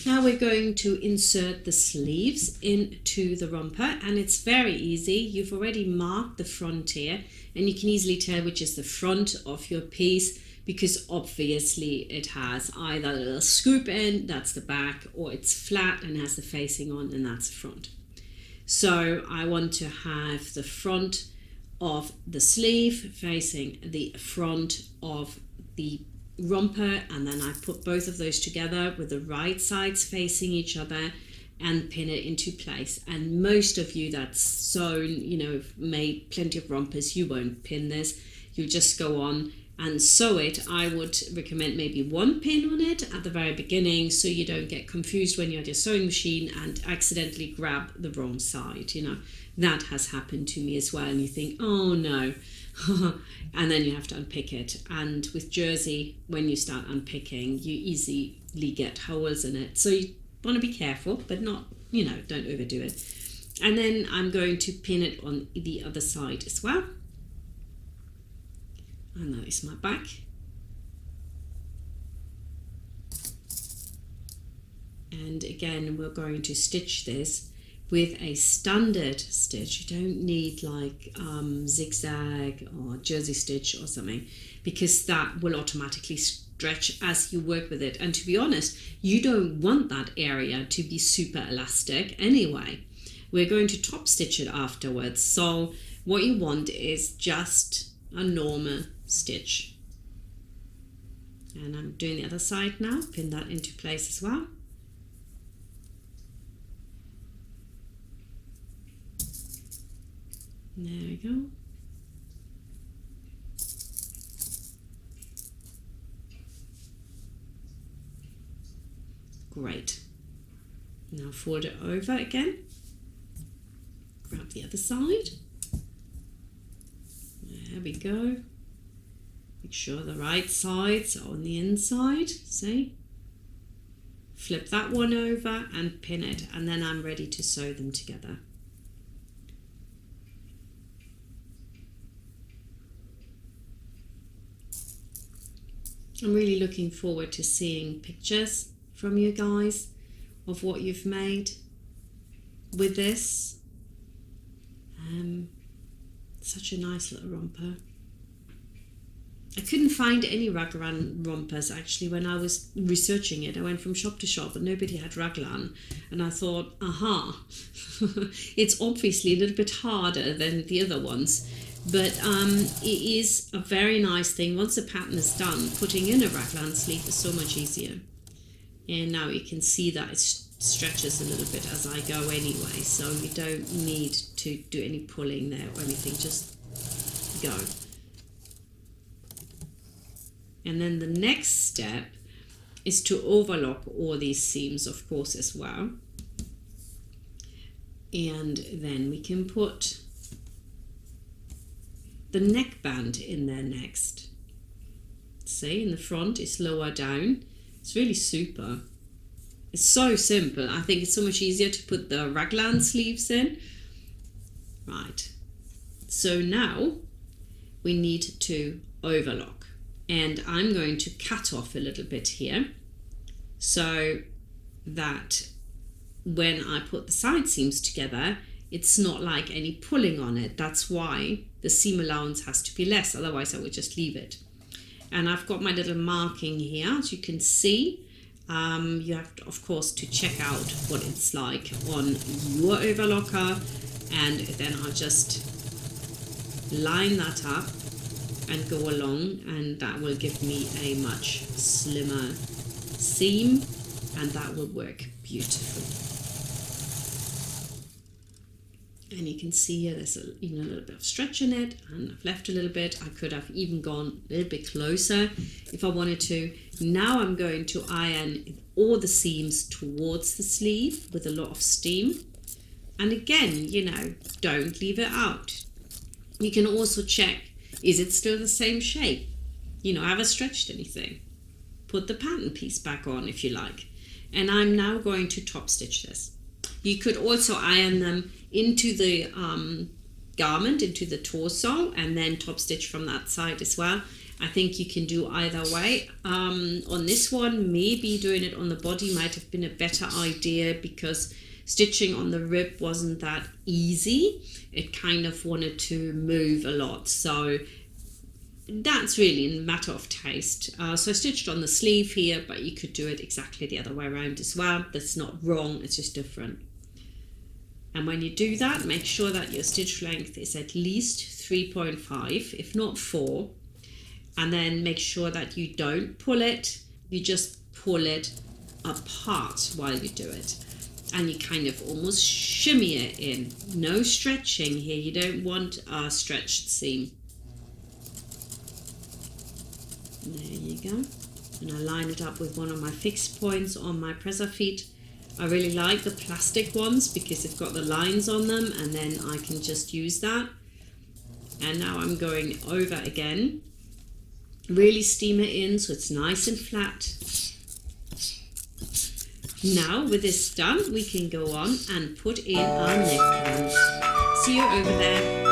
Now we're going to insert the sleeves into the romper, and it's very easy. You've already marked the front here, and you can easily tell which is the front of your piece, because obviously it has either a little scoop in, that's the back, or it's flat and has the facing on, and that's the front. So I want to have the front of the sleeve facing the front of the romper, and then I put both of those together with the right sides facing each other and pin it into place. And most of you that's sewn, made plenty of rompers, you won't pin this. You just go on and sew it. I would recommend maybe one pin on it at the very beginning, so you don't get confused when you're at your sewing machine and accidentally grab the wrong side. That has happened to me as well, and you think, oh no. And then you have to unpick it, and with jersey, when you start unpicking, you easily get holes in it, so you want to be careful, but not, don't overdo it. And then I'm going to pin it on the other side as well, and that is my back. And again, we're going to stitch this with a standard stitch. You don't need like zigzag or jersey stitch or something, because that will automatically stretch as you work with it. And to be honest, you don't want that area to be super elastic anyway. We're going to top stitch it afterwards. So what you want is just a normal stitch. And I'm doing the other side now, pin that into place as well. There we go. Great. Now fold it over again. Grab the other side. There we go. Make sure the right sides are on the inside. See? Flip that one over and pin it, and then I'm ready to sew them together. I'm really looking forward to seeing pictures from you guys of what you've made with this. Such a nice little romper. I couldn't find any raglan rompers actually when I was researching it. I went from shop to shop and nobody had raglan, and I thought, aha, it's obviously a little bit harder than the other ones. But it is a very nice thing. Once the pattern is done, putting in a raglan sleeve is so much easier. And now you can see that it stretches a little bit as I go anyway, so you don't need to do any pulling there or anything, just go. And then the next step is to overlock all these seams, of course, as well. And then we can put the neckband in there next. See, in the front it's lower down. It's really super. It's so simple. I think it's so much easier to put the raglan sleeves in. Right. So now we need to overlock. And I'm going to cut off a little bit here so that when I put the side seams together, it's not like any pulling on it. That's why the seam allowance has to be less, otherwise I would just leave it. And I've got my little marking here, as you can see. You have to, of course, to check out what it's like on your overlocker, and then I'll just line that up and go along, and that will give me a much slimmer seam, and that will work beautifully. And you can see here there's a little bit of stretch in it, and I've left a little bit. I could have even gone a little bit closer if I wanted to. Now I'm going to iron all the seams towards the sleeve with a lot of steam. And again, don't leave it out. You can also check, is it still the same shape? Have I stretched anything? Put the pattern piece back on if you like. And I'm now going to top stitch this. You could also iron them into the garment, into the torso, and then top stitch from that side as well. I think you can do either way. On this one, maybe doing it on the body might have been a better idea because stitching on the rib wasn't that easy. It kind of wanted to move a lot. So that's really a matter of taste. So I stitched on the sleeve here, but you could do it exactly the other way around as well. That's not wrong, it's just different. And when you do that, make sure that your stitch length is at least 3.5, if not 4. And then make sure that you don't pull it, you just pull it apart while you do it. And you kind of almost shimmy it in. No stretching here, you don't want a stretched seam. There you go. And I line it up with one of my fixed points on my presser feet. I really like the plastic ones because they've got the lines on them, and then I can just use that. And now I'm going over again. Really steam it in so it's nice and flat. Now with this done, we can go on and put in our neckband. See you over there.